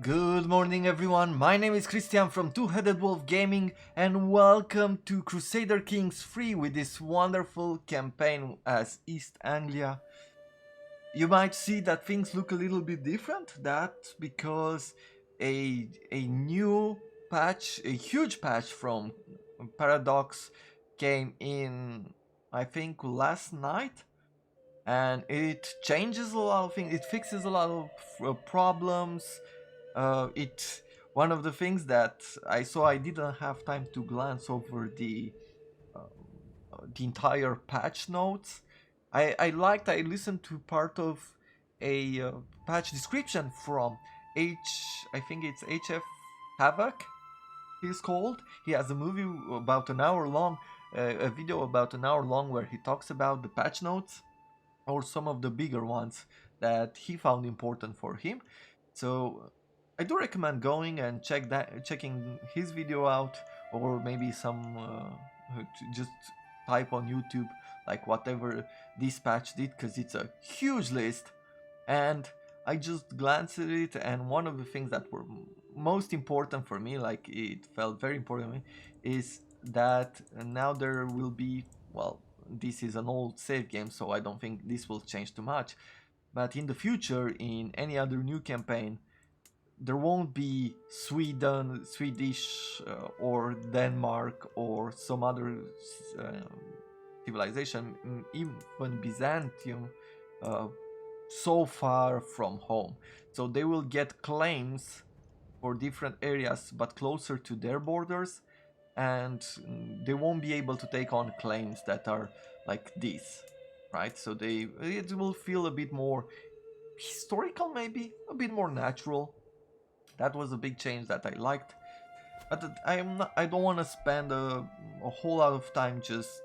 Good morning everyone, my name is Christian from Two-Headed Wolf Gaming and welcome to Crusader Kings 3 with this wonderful campaign as East Anglia. You might see that things look a little bit different, that's because a new patch, a huge patch from Paradox came in I think last night, and it changes a lot of things, it fixes a lot of problems. It One of the things that I saw, I didn't have time to glance over the entire patch notes. I listened to part of a patch description from H I think it's HF Havoc. He's called. He has a movie about an hour long, a video about an hour long where he talks about the patch notes or some of the bigger ones that he found important for him. So I do recommend going and checking his video out, or maybe just type on YouTube like whatever this patch did, because it's a huge list. And I just glanced at it, and one of the things that were most important for me, like it felt very important to me, is that now there will be, well, this is an old save game, so I don't think this will change too much. But in the future, in any other new campaign, there won't be Swedish, or Denmark, or some other civilization, even Byzantium, uh, so far from home. So they will get claims for different areas, but closer to their borders, and they won't be able to take on claims that are like this, right? So it will feel a bit more historical, maybe a bit more natural. That was a big change that I liked. But I don't want to spend a whole lot of time just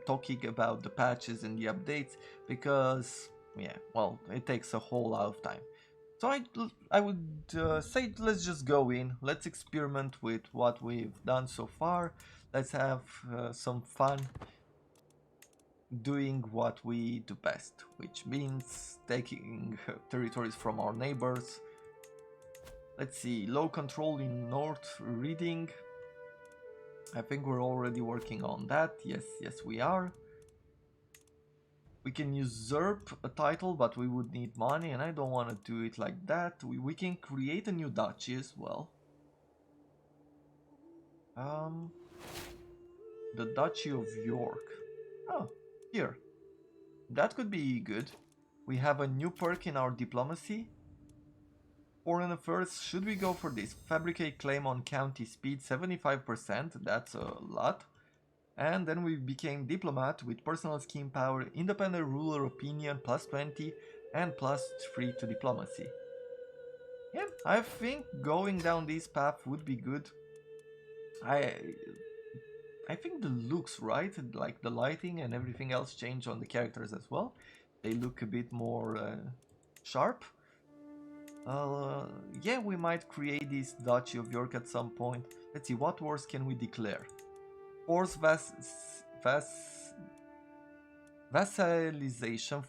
talking about the patches and the updates, because yeah, well, it takes a whole lot of time. So I would say let's just go in. Let's experiment with what we've done so far. Let's have some fun doing what we do best, which means taking territories from our neighbors. Let's see, low control in North Reading. I think we're already working on that. Yes, we are. We can usurp a title, but we would need money, and I don't want to do it like that. We can create a new duchy as well. The Duchy of York. Oh, here. That could be good. We have a new perk in our diplomacy. Foreign affairs, should we go for this? Fabricate claim on county speed, 75%, that's a lot. And then we became diplomat with personal scheme power, independent ruler opinion, +20, and +3 to diplomacy. Yeah, I think going down this path would be good. I I think the looks, right? Like the lighting and everything else change on the characters as well. They look a bit more sharp. Yeah, we might create this Duchy of York at some point. Let's see, what wars can we declare? Force vassalization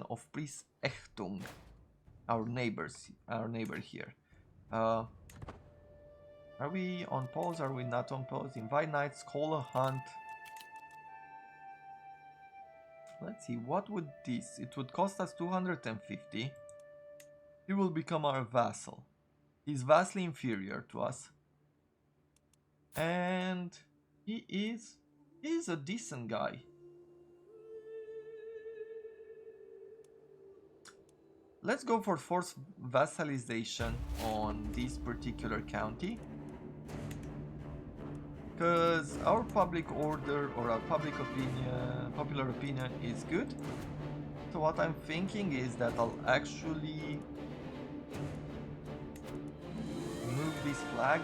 of Priest Echtung, our neighbor here. Are we on pause? Are we not on pause? Invite knights, call a hunt. Let's see, what would this? It would cost us 250. He will become our vassal. He's vastly inferior to us. And he's a decent guy. Let's go for forced vassalization on this particular county, because our public order or our popular opinion is good. So what I'm thinking is that I'll actually move this flag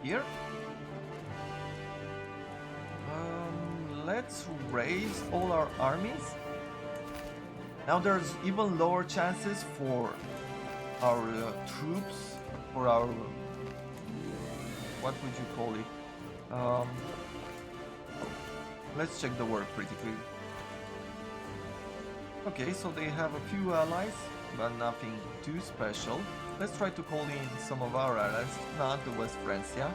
here. Let's raise all our armies. Now there's even lower chances for our troops, for our, what would you call it? Let's check the work pretty quickly. Okay, so they have a few allies. but nothing too special. Let's try to call in some of our allies, not the West Francia.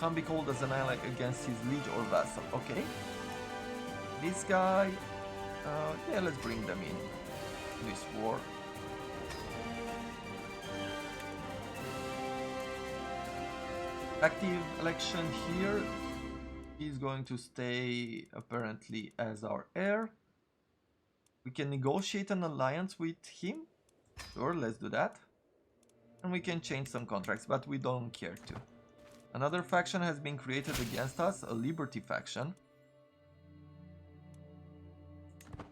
Can't be called as an ally against his liege or vassal. Okay. This guy, yeah, let's bring them in this war. Active election here. He's going to stay apparently as our heir. We can negotiate an alliance with him. Sure, let's do that. And we can change some contracts, but we don't care to. Another faction has been created against us, a Liberty faction.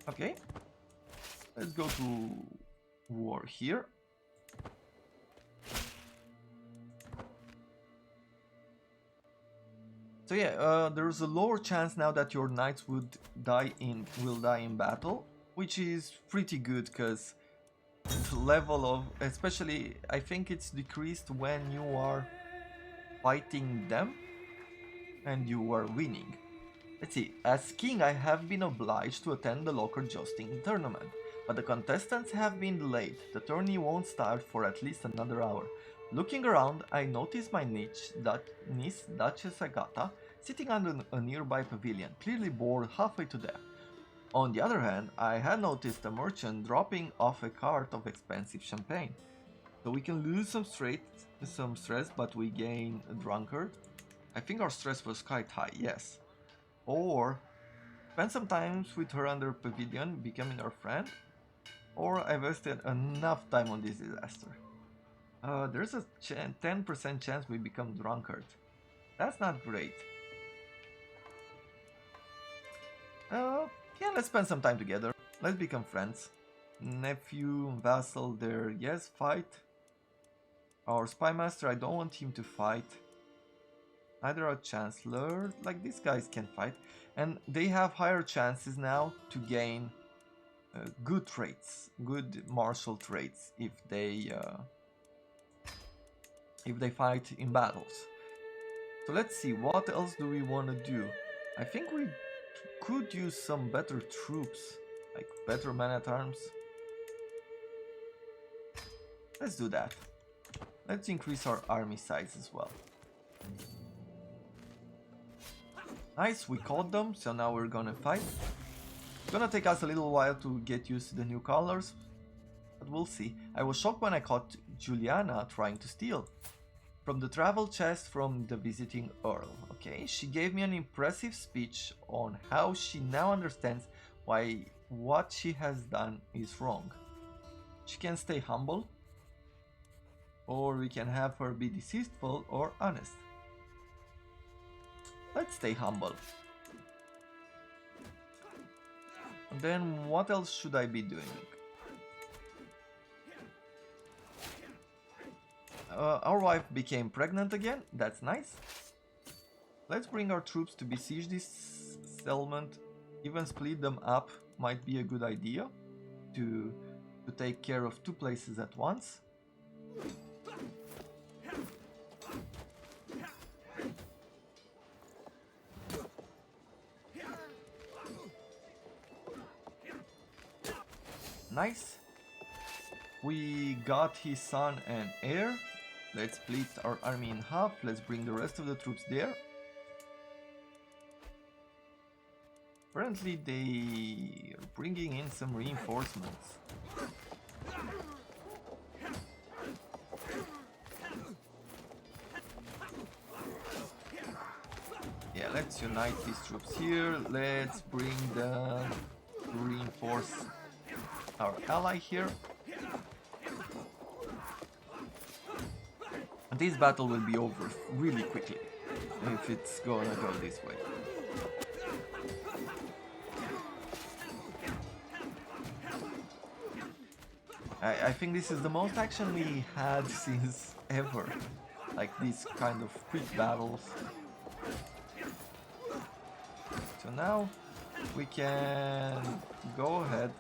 Okay. Let's go to war here. So yeah, there's a lower chance now that your knights will die in battle, which is pretty good because the level of, especially I think it's decreased when you are fighting them and you are winning. Let's see, as king I have been obliged to attend the local jousting tournament, but the contestants have been delayed. The tourney won't start for at least another hour. Looking around, I notice my niece, Duchess Agatha, sitting under a nearby pavilion, clearly bored halfway to death. On the other hand, I had noticed a merchant dropping off a cart of expensive champagne. So we can lose some stress, but we gain a drunkard. I think our stress was quite high, yes. Or spend some time with her under pavilion, becoming her friend. Or I wasted enough time on this disaster. There's a 10% chance we become drunkard. That's not great. Yeah, let's spend some time together. Let's become friends. Nephew, vassal there, yes, fight. Our spy master, I don't want him to fight. Neither our chancellor, like these guys can fight. And they have higher chances now to gain good traits, good martial traits if they fight in battles. So let's see, what else do we want to do? I think we could use some better troops, like better man-at-arms. Let's do that. Let's increase our army size as well. Nice, we caught them, so now we're gonna fight. It's gonna take us a little while to get used to the new colors, but we'll see. I was shocked when I caught Juliana trying to steal from the travel chest from the visiting earl. Okay, she gave me an impressive speech on how she now understands why what she has done is wrong. She can stay humble, or we can have her be deceitful or honest. Let's stay humble. And then what else should I be doing? Our wife became pregnant again, that's nice. Let's bring our troops to besiege this settlement. Even split them up might be a good idea to take care of two places at once. Nice. We got his son and heir. Let's split our army in half. Let's bring the rest of the troops there. Apparently they are bringing in some reinforcements. Yeah, let's unite these troops here. Let's bring them to reinforce our ally here. And this battle will be over really quickly if it's gonna go this way. I think this is the most action we had since ever. Like these kind of quick battles. So now we can go ahead,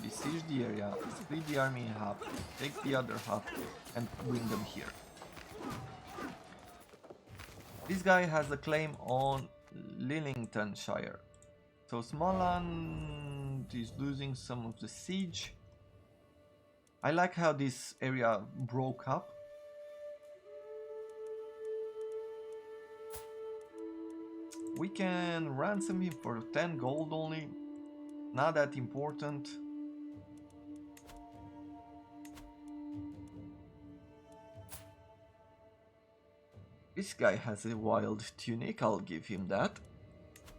besiege the area, split the army in half, take the other half and bring them here. This guy has a claim on Lillingtonshire. So Smoland is losing some of the siege. I like how this area broke up. We can ransom him for 10 gold only. Not that important. This guy has a wild tunic, I'll give him that.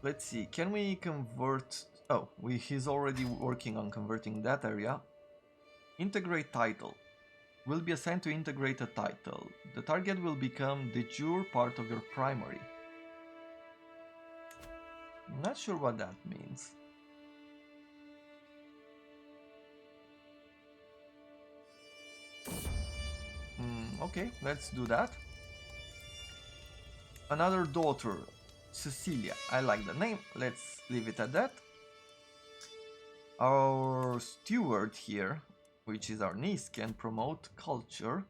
Let's see, can we convert... Oh, he's already working on converting that area. Integrate title. Will be assigned to integrate a title. The target will become de jure part of your primary. I'm not sure what that means. Okay, let's do that. Another daughter, Cecilia. I like the name. Let's leave it at that. Our steward here, which is our niece, can promote culture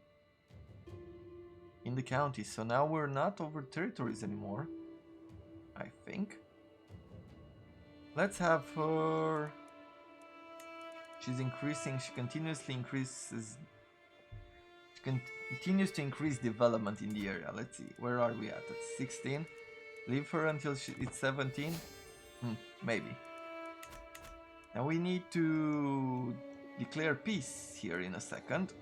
in the county. So now we're not over territories anymore, I think. Let's have her... She's increasing, she continuously increases... She continues to increase development in the area. Let's see, where are we at? 16? Leave her until it's 17? Maybe. Now we need to declare peace here in a second.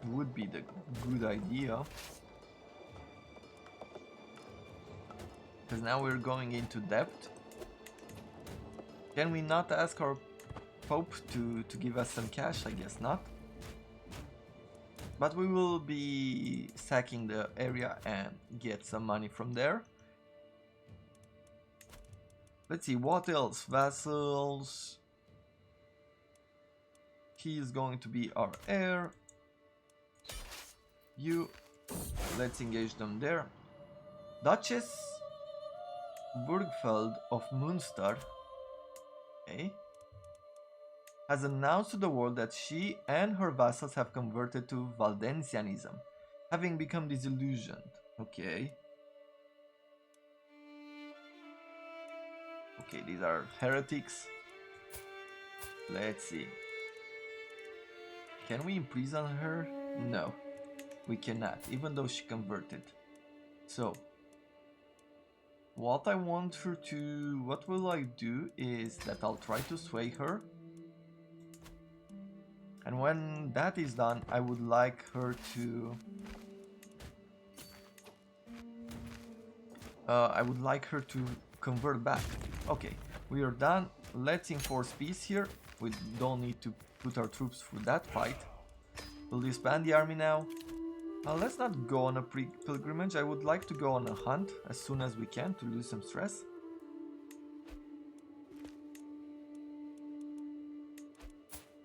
Would be the good idea. Because now we're going into debt. Can we not ask our Pope to give us some cash? I guess not. But we will be sacking the area and get some money from there. Let's see, what else? Vassals. He is going to be our heir. You. Let's engage them there. Duchess Burgfeld of Münster. Okay. Has announced to the world that she and her vassals have converted to Valdensianism, having become disillusioned. Okay. Okay, these are heretics. Let's see. Can we imprison her? No, we cannot, even though she converted. So, what I want her to... What will I do is that I'll try to sway her. And when that is done, I would like her to... convert back. Okay, we are done. Let's enforce peace here. We don't need to put our troops through that fight. We'll disband the army now. Let's not go on a pilgrimage. I would like to go on a hunt as soon as we can to lose some stress.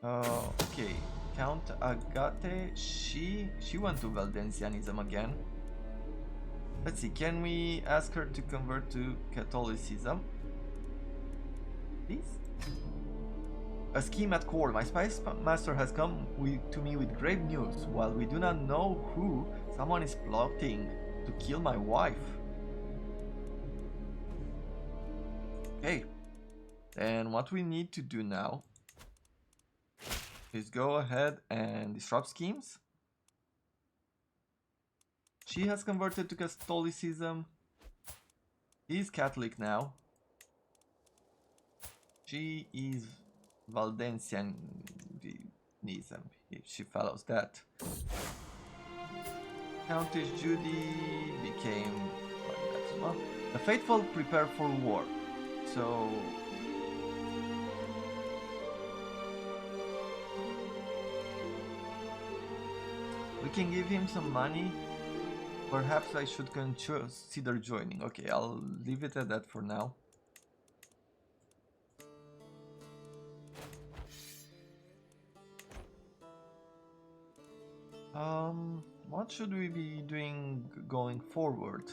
Okay, Count Agate, she went to Valdensianism again. Let's see, can we ask her to convert to Catholicism? Please? A scheme at court. My spice master has come to me with grave news. While we do not know who, someone is plotting to kill my wife. Okay, then what we need to do now is go ahead and disrupt schemes. She has converted to Catholicism. He's Catholic now. She is Valdensianism, if she follows that. Countess Judy became like that as well. The faithful prepare for war. So we can give him some money. Perhaps I should consider joining. Okay, I'll leave it at that for now. What should we be doing going forward?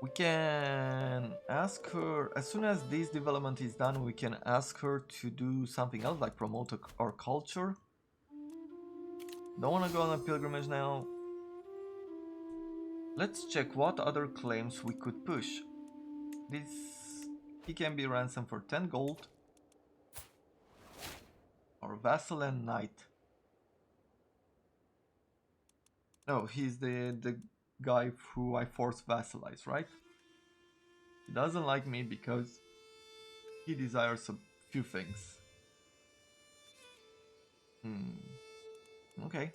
We can ask her, as soon as this development is done, we can ask her to do something else, like promote our culture. Don't want to go on a pilgrimage now. Let's check what other claims we could push. This... He can be ransomed for 10 gold. Or vassal and knight. No, he's the guy who I force vassalize, right? He doesn't like me because he desires a few things. Okay.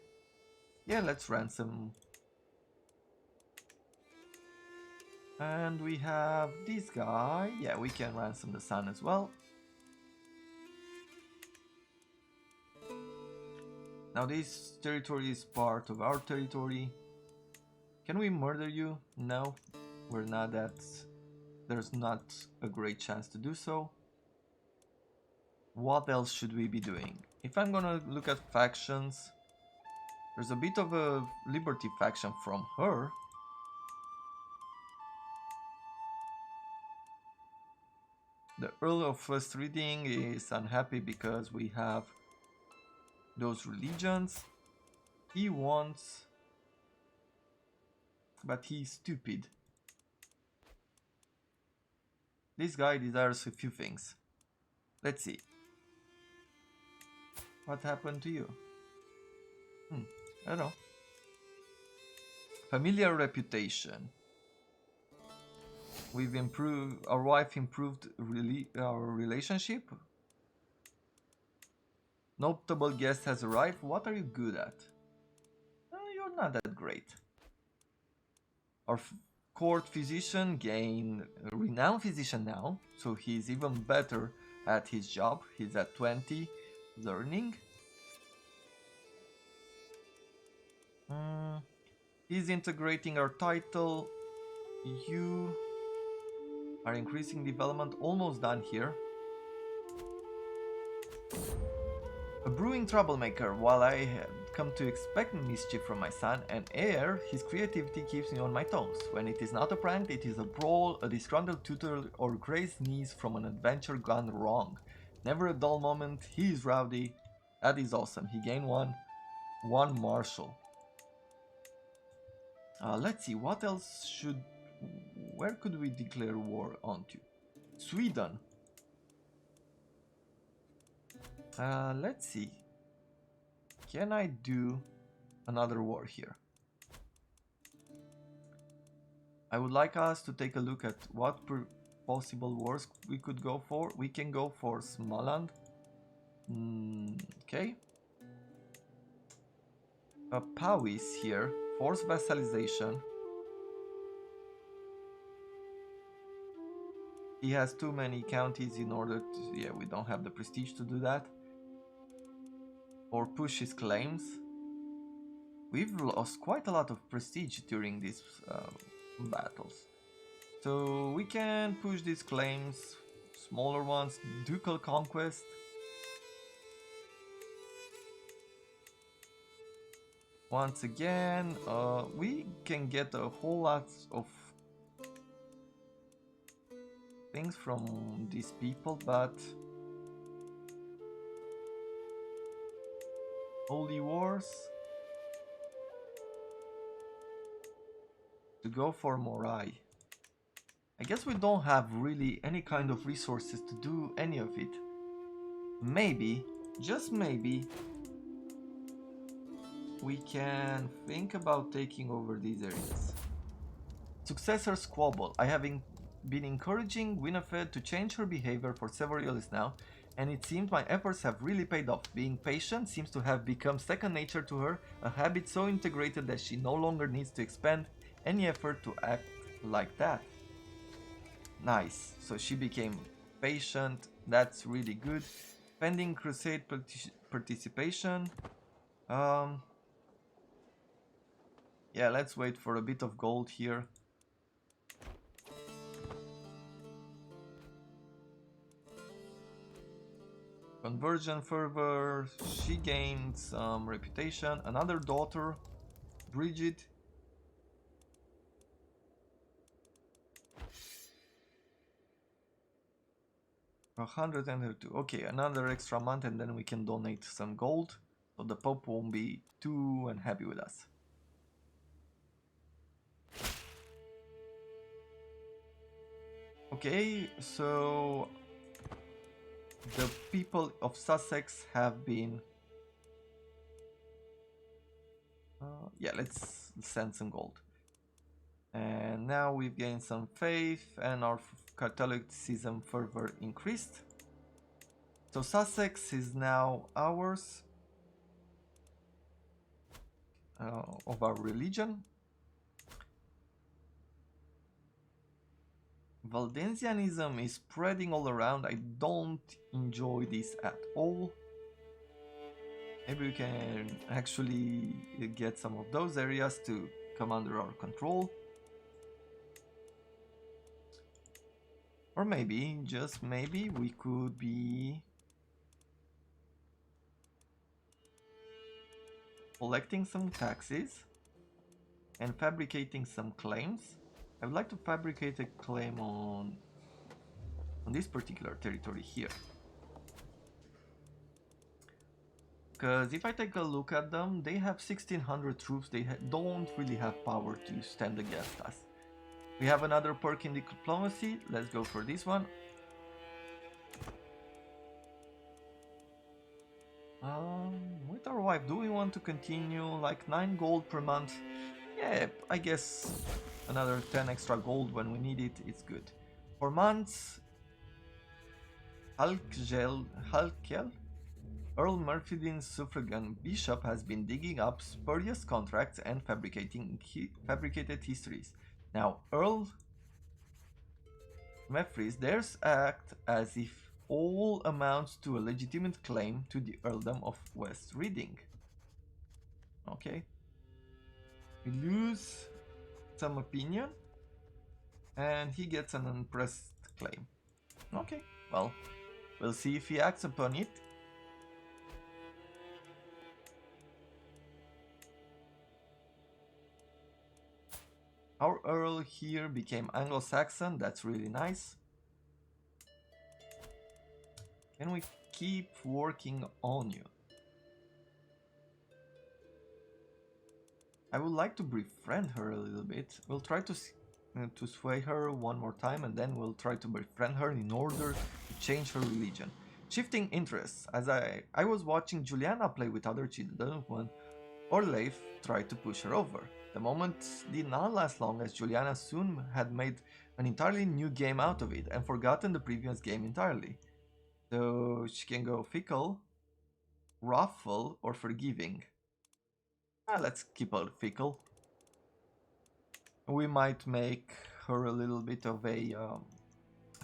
Yeah, let's ransom. And we have this guy. Yeah, we can ransom the sun as well. Now this territory is part of our territory. Can we murder you? No, we're not that... There's not a great chance to do so. What else should we be doing? If I'm gonna look at factions, there's a bit of a liberty faction from her. The Earl of First Reading is unhappy because we have those religions. He wants... But he's stupid. This guy desires a few things. Let's see. What happened to you? I don't know. Familiar reputation. We've improved... Our wife improved our relationship. Notable guest has arrived. What are you good at? You're not that great. Our court physician gained a renowned physician now, so he's even better at his job. He's at 20, learning. He's integrating our title. You are increasing development, almost done here. A brewing troublemaker. While I had come to expect mischief from my son and heir, his creativity keeps me on my toes. When it is not a prank, it is a brawl, a disgruntled tutor, or crazed niece from an adventure gone wrong. Never a dull moment. He is rowdy. That is awesome. He gained one marshal. Let's see, what else should... Where could we declare war onto? Sweden. Let's see. Can I do another war here? I would like us to take a look at what possible wars we could go for. We can go for Småland. Okay. Powys here. Forced vassalization. He has too many counties in order to... Yeah, we don't have the prestige to do that. Or push his claims. We've lost quite a lot of prestige during these battles. So we can push these claims, smaller ones, ducal conquest. Once again, we can get a whole lot of things from these people, but Holy Wars, to go for Morai. I guess we don't have really any kind of resources to do any of it. Maybe, just maybe, we can think about taking over these areas. Successor squabble. I have been encouraging Winifred to change her behavior for several years now, and it seems my efforts have really paid off. Being patient seems to have become second nature to her, a habit so integrated that she no longer needs to expend any effort to act like that. Nice, so she became patient, that's really good. Pending Crusade participation. Yeah, let's wait for a bit of gold here. Conversion fervor, she gained some reputation. Another daughter, Bridget. A 102. Okay, another extra month and then we can donate some gold. So the Pope won't be too unhappy with us. Okay, so the people of Sussex have been... yeah, let's send some gold. And now we've gained some faith and our Catholicism further increased. So Sussex is now ours, of our religion. Valdensianism is spreading all around. I don't enjoy this at all. Maybe we can actually get some of those areas to come under our control. Or maybe, just maybe, we could be collecting some taxes and fabricating some claims. I would like to fabricate a claim on this particular territory here. Because if I take a look at them, they have 1600 troops, they don't really have power to stand against us. We have another perk in diplomacy, let's go for this one. With our wife, do we want to continue like 9 gold per month? Yeah, I guess another 10 extra gold when we need it, it's good. For months, Halkel, Earl Murphydin's suffragan bishop has been digging up spurious contracts and fabricated histories. Now, Earl Murphys dares act as if all amounts to a legitimate claim to the earldom of West Reading. Okay. We lose some opinion, and he gets an unpressed claim. Okay, well, we'll see if he acts upon it. Our Earl here became Anglo-Saxon, that's really nice. Can we keep working on you? I would like to befriend her a little bit. We'll try to sway her one more time, and then we'll try to befriend her in order to change her religion. Shifting interests. As I was watching Juliana play with other children when Orleif tried to push her over. The moment did not last long, as Juliana soon had made an entirely new game out of it and forgotten the previous game entirely. So she can go fickle, wrathful, or forgiving. Let's keep her fickle. We might make her a little bit of a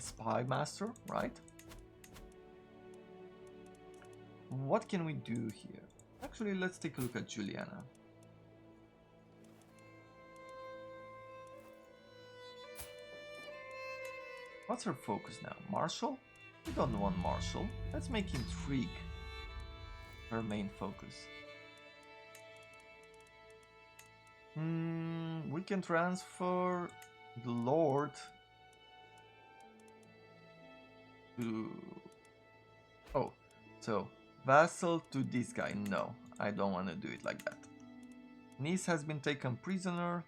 spy master, right? What can we do here? Actually, let's take a look at Juliana. What's her focus now? Marshal? We don't want Marshal. Let's make intrigue her main focus. We can transfer the Lord to... Oh, so vassal to this guy. No, I don't want to do it like that. Niece has been taken prisoner.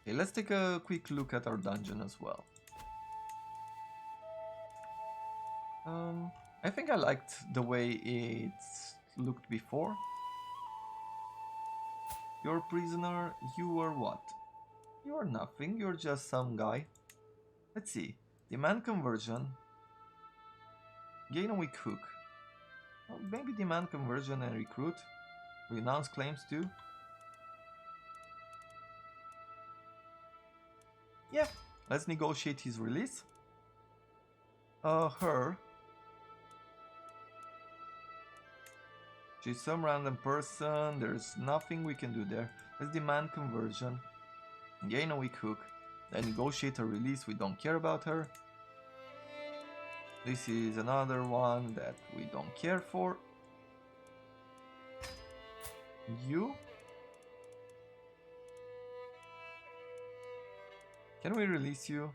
Okay, let's take a quick look at our dungeon as well. I think I liked the way it looked before. You're a prisoner, you are what? You are nothing, you're just some guy. Let's see. Demand conversion. Gain a weak hook. Well, maybe demand conversion and recruit. Renounce claims too. Yeah, let's negotiate his release. Her. She's some random person, there's nothing we can do there. Let's demand conversion. Gain a weak hook. Then negotiate a release, we don't care about her. This is another one that we don't care for. You? Can we release you?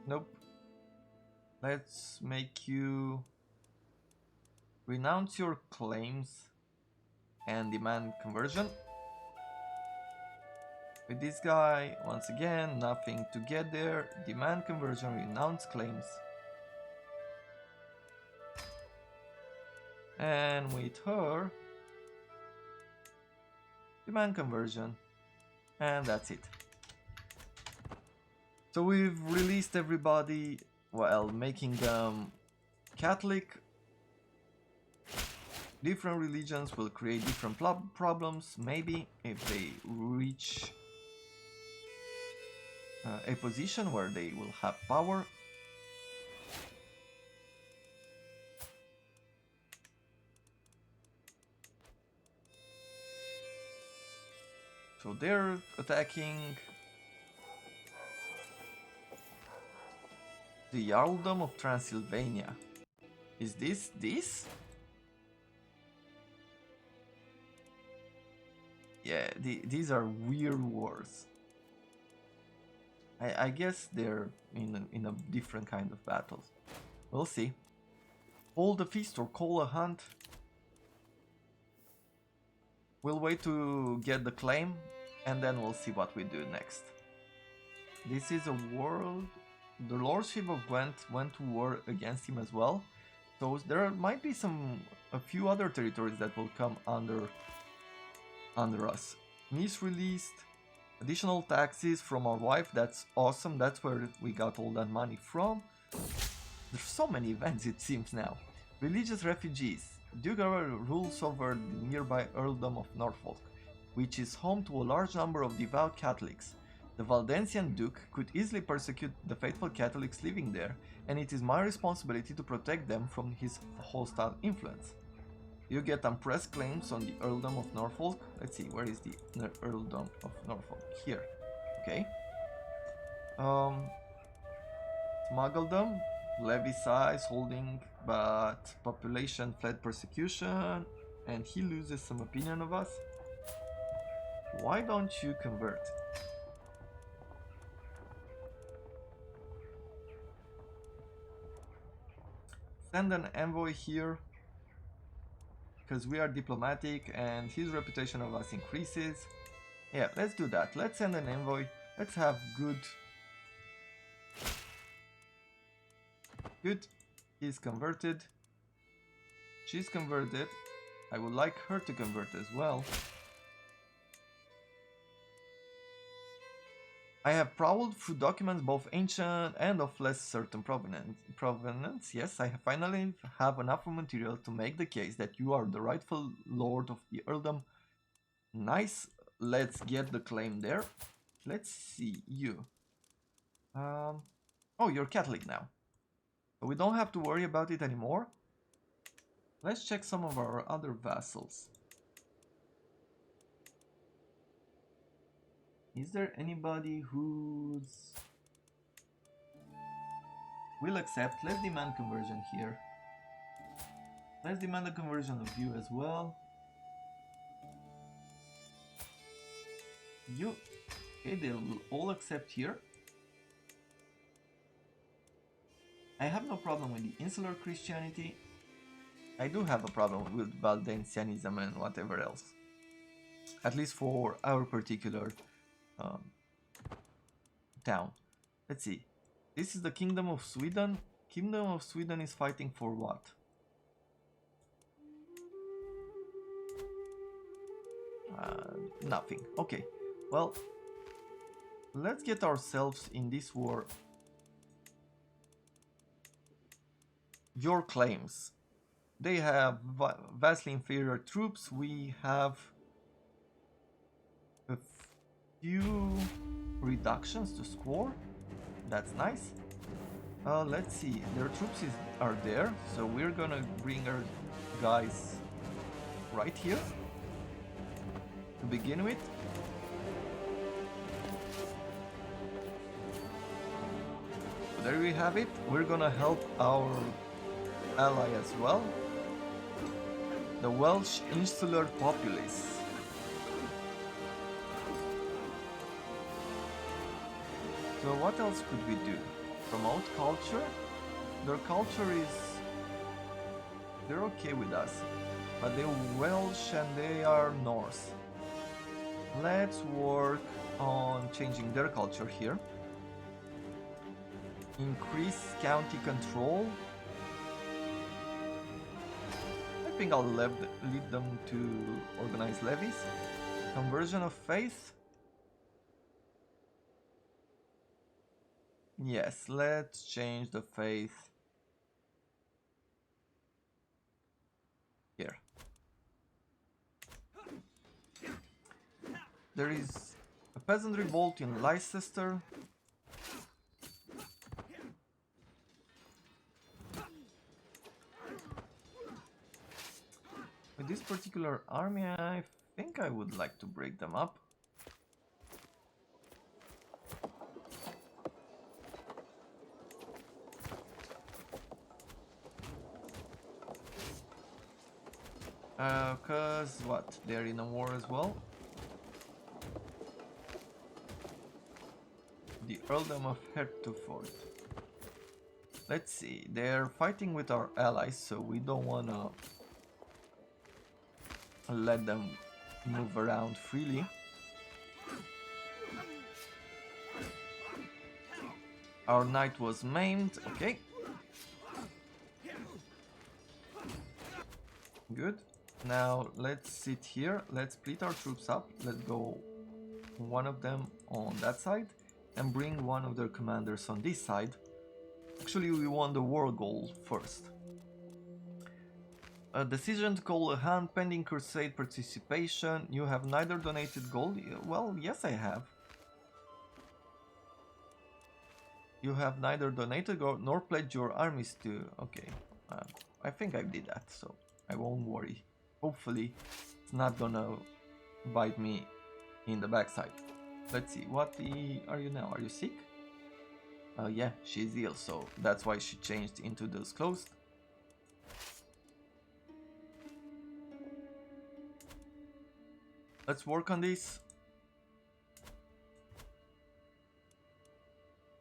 Nope. Let's make you renounce your claims and demand conversion. With this guy, once again, nothing to get there. Demand conversion, renounce claims. And with her, demand conversion. And that's it. So we've released everybody while making them Catholic. Different religions will create different problems, maybe, if they reach a position where they will have power. So they're attacking the Earldom of Transylvania. Is this? Yeah, these are weird wars. I guess they're in a different kind of battles. We'll see. Hold a feast or call a hunt. We'll wait to get the claim, and then we'll see what we do next. This is a world. The Lordship of Gwent went to war against him as well. So there might be a few other territories that will come under us. Niece released additional taxes from our wife. That's awesome. That's where we got all that money from. There's so many events, it seems now. Religious refugees. Duke rules over the nearby Earldom of Norfolk, which is home to a large number of devout Catholics. The Valdensian Duke could easily persecute the faithful Catholics living there, and it is my responsibility to protect them from his hostile influence. You get unpressed claims on the Earldom of Norfolk. Let's see, where is the Earldom of Norfolk? Here. Okay. Smuggledom, levy size, holding, but population fled persecution, and he loses some opinion of us. Why don't you convert? Send an envoy here, because we are diplomatic and his reputation of us increases. Yeah, let's do that. Let's send an envoy. Let's have good. He's converted. She's converted. I would like her to convert as well. I have prowled through documents both ancient and of less certain provenance. Yes, I finally have enough material to make the case that you are the rightful lord of the earldom. Nice. Let's get the claim there. Let's see you. Oh, you're Catholic now. So we don't have to worry about it anymore. Let's check some of our other vassals. Is there anybody who's will accept? Let's demand conversion here. Let's demand a conversion of you as well. You. Okay, they'll all accept here. I have no problem with the insular Christianity. I do have a problem with Valdensianism and whatever else. At least for our particular town. Let's see. This is the Kingdom of Sweden. Kingdom of Sweden is fighting for what? Nothing. Okay. Well, let's get ourselves in this war. Your claims. They have vastly inferior troops. We have a few reductions to score. That's nice. Let's see. Their troops are there, so we're gonna bring our guys right here to begin with. So there we have it. We're gonna help our ally as well, the Welsh insular populace. So what else could we do? Promote culture? Their culture is... they're okay with us, but they're Welsh and they are Norse. Let's work on changing their culture here. Increase county control. I think I'll lead them to organize levies. Conversion of faith. Yes, let's change the faith here. There is a peasant revolt in Leicester. With this particular army, I think I would like to break them up. Cause what? They're in a war as well. The Earldom of Hertford. Let's see, they're fighting with our allies, so we don't wanna let them move around freely. Our knight was maimed, okay. Good. Now let's sit here, let's split our troops up, let's go one of them on that side and bring one of their commanders on this side. Actually, we want the war goal first. A decision to call a hand pending crusade participation. You have neither donated gold. Well, yes, I have. You have neither donated gold nor pledged your armies to. Okay, I think I did that, so I won't worry. Hopefully, it's not gonna bite me in the backside. Let's see, what are you now? Are you sick? Yeah, she's ill, so that's why she changed into those clothes. Let's work on this.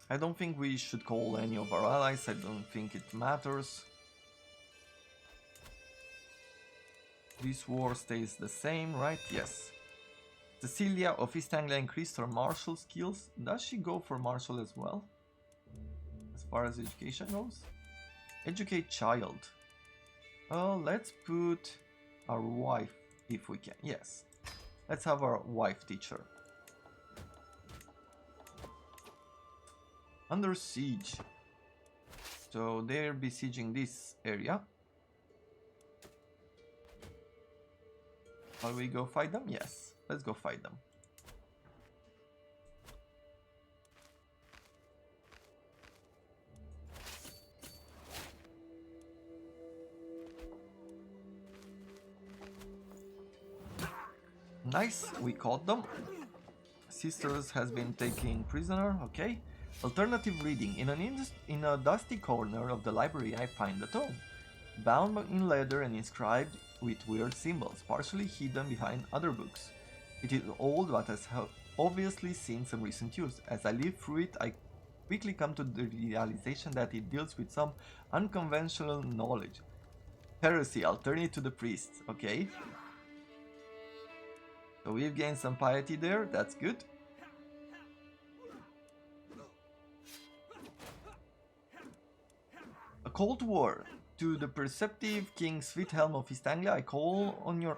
I don't think we should call any of our allies, I don't think it matters. This war stays the same, right? Yes. Cecilia of East Anglia increased her martial skills. Does she go for martial as well? As far as education goes? Educate child. Let's put our wife if we can. Yes. Let's have our wife teacher. Under siege. So they're besieging this area. Shall we go fight them? Yes. Let's go fight them. Nice, we caught them. Sisters has been taken prisoner, okay. Alternative reading. In a dusty corner of the library I find a tome. Bound in leather and inscribed with weird symbols, partially hidden behind other books. It is old but has obviously seen some recent use. As I live through it, I quickly come to the realization that it deals with some unconventional knowledge. Heresy, I'll turn it to the priests, okay? So we've gained some piety there, that's good. A cold war. To the perceptive King Sweethelm of East Anglia, I call on you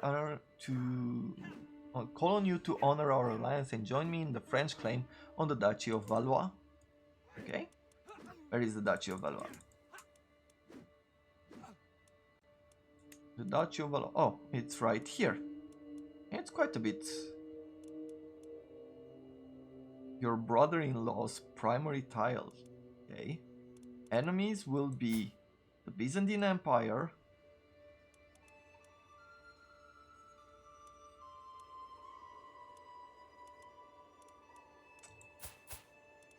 to honor our alliance and join me in the French claim on the Duchy of Valois. Okay, where is the Duchy of Valois? The Duchy of Valois. Oh, it's right here. It's quite a bit. Your brother-in-law's primary tile. Okay. Enemies will be the Byzantine Empire,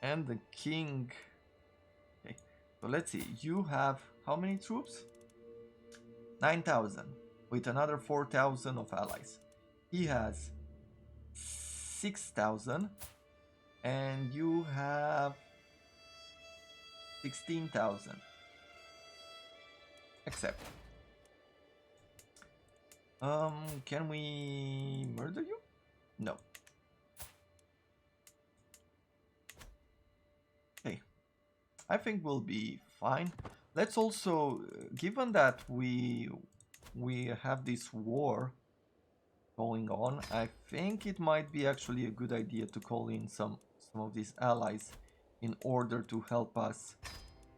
and the king. Okay, so let's see. You have how many troops? 9,000, with another 4,000 of allies. He has 6,000, and you have 16,000. Accept. Can we murder you? No. I think we'll be fine. Let's also, given that we have this war going on, I think it might be actually a good idea to call in some of these allies in order to help us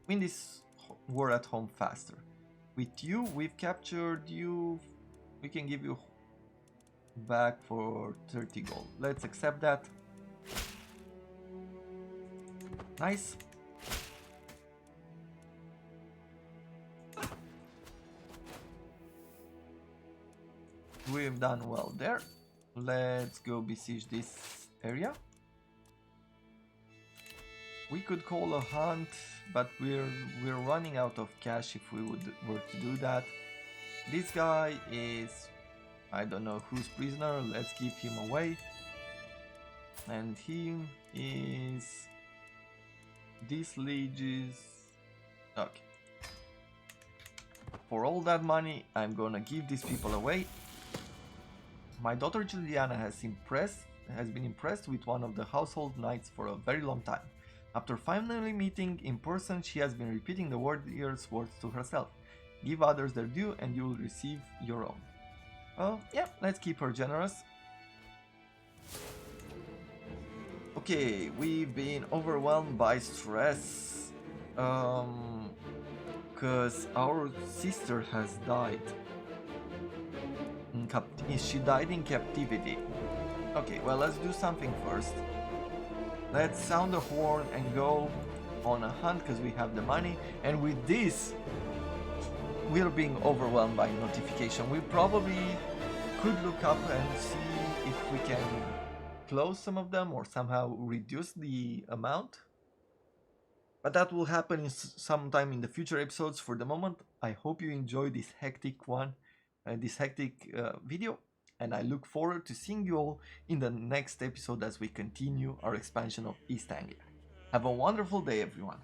win this war at home faster. With you, we've captured you. We can give you back for 30 gold. Let's accept that. Nice. We've done well there. Let's go besiege this area. We could call a hunt, but we're running out of cash if we were to do that. This guy is, I don't know who's prisoner. Let's give him away. And him is, this liege is, okay. For all that money, I'm gonna give these people away. My daughter Juliana has been impressed with one of the household knights for a very long time. After finally meeting in person, she has been repeating the warrior's words to herself. Give others their due and you will receive your own. Yeah, let's keep her generous. Okay, we've been overwhelmed by stress. Cause our sister has died. She died in captivity. Okay, well, let's do something first. Let's sound the horn and go on a hunt because we have the money. And with this, we're being overwhelmed by notification. We probably could look up and see if we can close some of them or somehow reduce the amount. But that will happen sometime in the future episodes. For the moment, I hope you enjoy this hectic video, and I look forward to seeing you all in the next episode as we continue our expansion of East Anglia. Have a wonderful day, everyone.